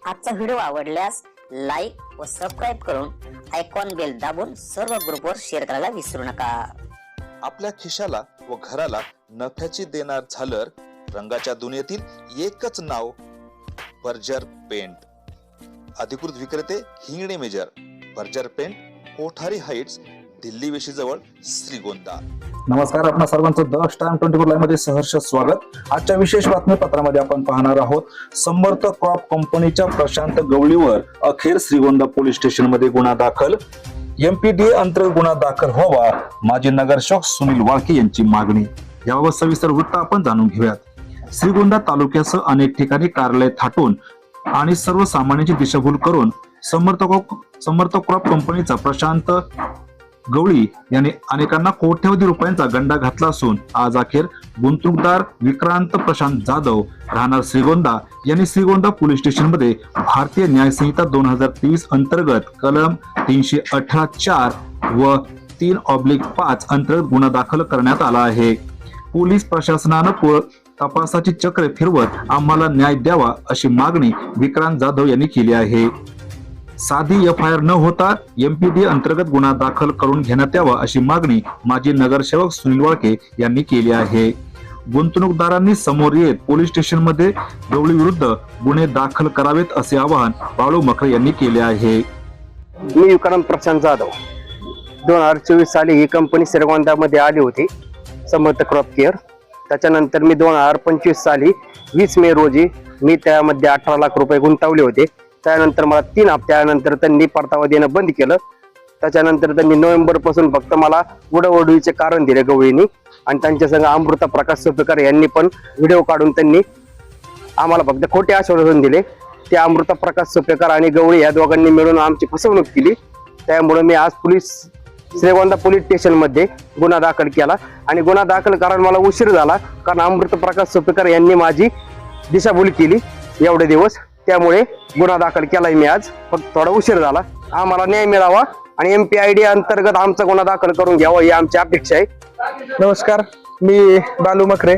आजचा व्हिडिओ आवडल्यास लाईक व सबस्क्राईब करून आयकॉन बेल दाबून सर्व ग्रुपवर शेअर करायला विसरू नका। आपल्या खिशाला व घराला नफ्याची देणार झालर रंगाच्या दुनियेतील एकच नाव बर्जर पेंट। अधिकृत विक्रेते Hingane major, Berger paint, Kothari heights, Delhi वेशीजवळ, श्रीगोंदा। नमस्कार, आपणा सर्वांचं द स्टार 24 लाईव्ह मध्ये सहर्ष स्वागत। आजच्या विशेष बातमीपत्रामध्ये आपण पाहणार आहोत समर्थ क्रॉप कंपनीच्या प्रशांत गवळीवर अखेर श्रीगोंदा पोलीस स्टेशन मध्ये गुन्हा दाखल। एमपीडीए अंतर्गत गुन्हा दाखल व्हावा, माजी नगरसेवक सुनील वाळके यांची मागणी। याबाबत सविस्तर वृत्त आपण जाणून घेऊयात। श्रीगोंदा तालुक्यासह अनेक ठिकाणी कार्यालय थाटून आणि सर्वसामान्यांची दिशाभूल करून समर्थ क्रॉप कंपनीचा प्रशांत गवळी यांनी अनेकांना कोट्यवधी रुपयांचा गंडा घातला असून आज अखेर गुंतवणूकदार विक्रांत प्रशांत जाधव राहणार श्रीगोंदा यांनी श्रीगोंदा पोलीस स्टेशन मध्ये भारतीय न्याय संहिता 2023 अंतर्गत कलम 318(4) व 3/5 अंतर्गत गुन्हा दाखल करण्यात आला आहे। पोलीस प्रशासनानं तपासाची चक्र फिरवत आम्हाला न्याय द्यावा अशी मागणी विक्रांत जाधव यांनी केली आहे। साधी एफआयआर न होता एमपीडी अंतर्गत गुन्हा दाखल करून घेण्यात यावा अशी मागणी माजी नगरसेवक सुनील वाळके यांनी केली आहे। गुंतवणूकदारांनी समोर येत पोलीस स्टेशन मध्ये गवळी विरुद्ध गुन्हे दाखल करावेत असे आवाहन बाळू मकरे यांनी केले आहे। मी विक्रांत प्रशांत जाधव 2024 साली ही कंपनी श्रीगोंदा आली होती, समर्थ क्रॉप केअर। त्याच्यानंतर मी 2025 साली 20 मे रोजी मी त्यामध्ये 18 लाख रुपये गुंतवले होते। त्यानंतर मला 3 हप्त्यानंतर त्यांनी परतावा देणं बंद केलं। त्याच्यानंतर त्यांनी नोव्हेंबर पासून फक्त मला उडवडीचे कारण दिले गवळींनी, आणि त्यांच्या संग अमृता प्रकाश सोपेकर यांनी पण व्हिडिओ काढून त्यांनी आम्हाला फक्त खोटे आश्वासन दिले। ते अमृता प्रकाश सोपेकर आणि गवळी या दोघांनी मिळून आमची फसवणूक केली। त्यामुळे मी आज श्रीगोंदा पोलीस स्टेशन मध्ये गुन्हा दाखल केला, आणि गुन्हा दाखल करायला मला उशीर झाला कारण अमृता प्रकाश सोपेकर यांनी माझी दिशाभूल केली एवढे दिवस। त्यामुळे गुन्हा दाखल केलाय मी आज, फक्त थोडा उशीर झाला। आम्हाला न्याय मिळावा आणि एमपीआयडी अंतर्गत आमचा गुन्हा दाखल करून घ्यावा ही आमची अपेक्षा आहे। नमस्कार, मी बालू मकरे।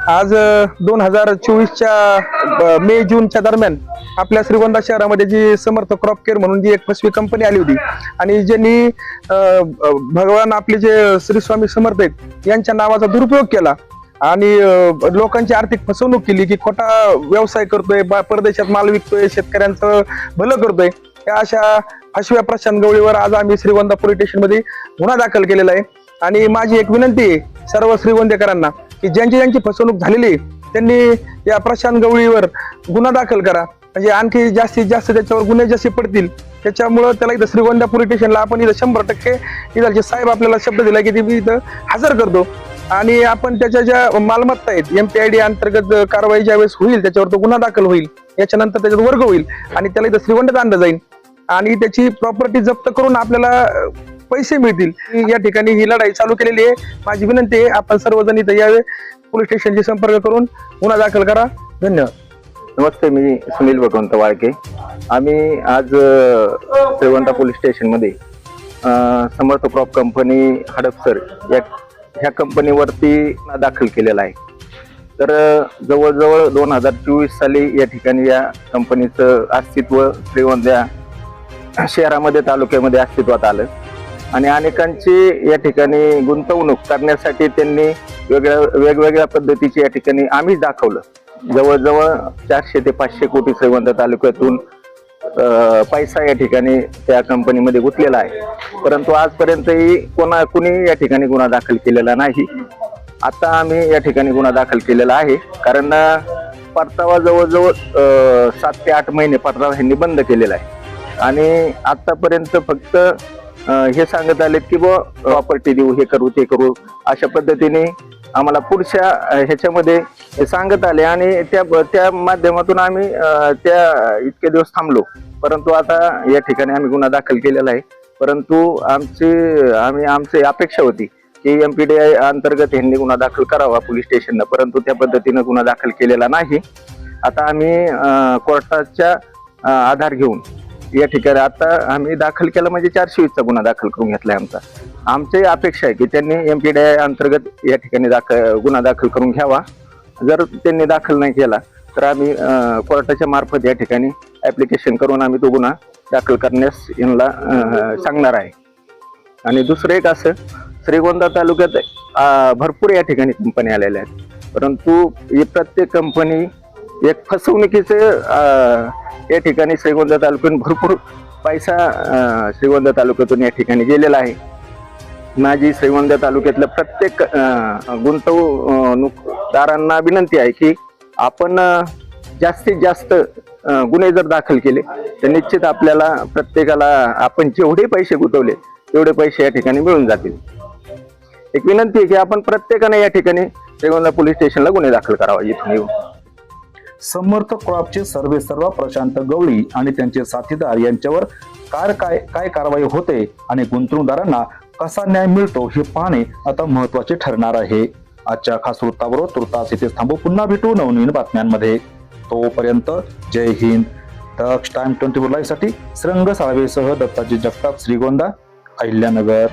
आज 2024च्या मे जूनच्या दरम्यान आपल्या श्रीगोंदा शहरामध्ये जी समर्थ क्रॉप केअर म्हणून जी एक फसवी कंपनी आली होती, आणि ज्यांनी भगवान आपले जे श्री स्वामी समर्थ आहेत यांच्या नावाचा दुरुपयोग केला आणि लोकांची आर्थिक फसवणूक केली, की खोटा व्यवसाय करतोय, परदेशात माल विकतोय, शेतकऱ्यांचं भलं करतोय, या अशा फसव्या प्रशांत गवळीवर आज आम्ही श्रीगोंदा पोलीस स्टेशन मध्ये गुन्हा दाखल केलेला आहे। आणि माझी एक विनंती आहे सर्व श्रीगोंदेकरांना की ज्यांची फसवणूक झालेली त्यांनी या प्रशांत गवळीवर गुन्हा दाखल करा, म्हणजे आणखी जास्तीत जास्त त्याच्यावर गुन्हे जसे पडतील त्याच्यामुळं त्याला इथं श्रीगोंदा पोलीस स्टेशनला आपण इथं 100% इथलचे साहेब आपल्याला शब्द दिला की ते मी इथं हजर करतो, आणि आपण त्याच्या ज्या मालमत्ता आहेत एमपीआयडी अंतर्गत कारवाई ज्यावेळेस होईल त्याच्यावर तो गुन्हा दाखल होईल, याच्यानंतर त्याच्यात वर्ग होईल आणि त्याला इथं श्रीगोंद्यात आणलं जाईल आणि त्याची प्रॉपर्टी जप्त करून आपल्याला पैसे मिळतील। या ठिकाणी ही लढाई चालू केलेली आहे। माझी विनंती आहे आपण सर्वजण इथं यावे, पोलीस स्टेशनशी संपर्क करून गुन्हा दाखल करा। धन्यवाद। नमस्ते, मी सुनील भगवंत वाळके। आम्ही आज श्रीगोंदा पोलीस स्टेशन मध्ये समर्थ क्रॉप कंपनी हडपसर ह्या कंपनीवरती दाखल केलेला आहे। तर जवळजवळ 2024 साली या ठिकाणी या कंपनीचं अस्तित्व श्रीगोंदा शहरामध्ये तालुक्यामध्ये अस्तित्वात आलं, आणि अनेकांची या ठिकाणी गुंतवणूक करण्यासाठी त्यांनी वेगवेगळ्या पद्धतीची या ठिकाणी आम्ही दाखवलं। जवळजवळ 400 ते 500 कोटी श्रीगोंदा तालुक्यातून पैसा या ठिकाणी त्या कंपनीमध्ये गुंतलेला आहे, परंतु आजपर्यंतही कुणी या ठिकाणी गुन्हा दाखल केलेला नाही। आता आम्ही या ठिकाणी गुन्हा दाखल केलेला आहे, कारण परतावा जवळजवळ 7 ते 8 महिने परतावा ह्यांनी बंद केलेला आहे, आणि आतापर्यंत फक्त हे सांगत आलेत की प्रॉपर्टी देऊ, हे करू ते करू, अशा पद्धतीने आम्हाला पुढच्या ह्याच्यामध्ये हे सांगत आले, आणि त्या माध्यमातून आम्ही त्या इतके दिवस थांबलो। परंतु आता या ठिकाणी आम्ही गुन्हा दाखल केलेला आहे, परंतु आमची अपेक्षा होती की एमपीडी अंतर्गत यांनी गुन्हा दाखल करावा पोलीस स्टेशननं, परंतु त्या पद्धतीनं गुन्हा दाखल केलेला नाही। आता आम्ही कोर्टाच्या आधार घेऊन या ठिकाणी आता आम्ही दाखल केला, म्हणजे 420चा गुन्हा दाखल करून घेतलाय आमची अपेक्षा आहे की त्यांनी एमपीडी अंतर्गत या ठिकाणी गुन्हा दाखल करून घ्यावा। जर त्यांनी दाखल नाही केला तर आम्ही कोर्टाच्या मार्फत या ठिकाणी ऍप्लिकेशन करून आम्ही तो गुन्हा दाखल करण्यास यांना सांगणार आहे. आणि दुसरं एक असं, श्रीगोंदा तालुक्यात भरपूर या ठिकाणी कंपनी आलेल्या आहेत, परंतु ही प्रत्येक कंपनी एक फसवणुकीचं या ठिकाणी श्रीगोंदा तालुक्यातून भरपूर पैसा श्रीगोंदा तालुक्यातून या ठिकाणी गेलेला आहे. माझी श्रीगोंदा तालुक्यातल्या प्रत्येक गुंतवणूकदारांना विनंती आहे की आपण जास्तीत जास्त गुन्हे जर दाखल केले तर निश्चित आपल्याला प्रत्येकाला आपण जेवढे पैसे गुंतवले तेवढे पैसे या ठिकाणी मिळून जातील. एक विनंती आहे की आपण प्रत्येकाने या ठिकाणी श्रीगोंदा पोलीस स्टेशनला गुन्हे दाखल करावा इथून येऊन. समर्थ क्रॉपचे सर्वेसर्वा प्रशांत गवळी आणि त्यांचे साथीदार यांच्यावर काय कारवाई होते आणि गुंतवणूकदारांना कसा न्याय मिळतो हे पाहणे आता महत्वाचे ठरणार आहे. आजच्या खास वृत्ताबरोबर तुर्तास इथेच थांबू. पुन्हा भेटू नवनवीन बातम्यांमध्ये. तोपर्यंत जय हिंद. दक्ष टाइम 24 लाईव्ह साठी श्रंग साळवेसह दत्ताजी जगताप, श्रीगोंदा, अहिल्यानगर.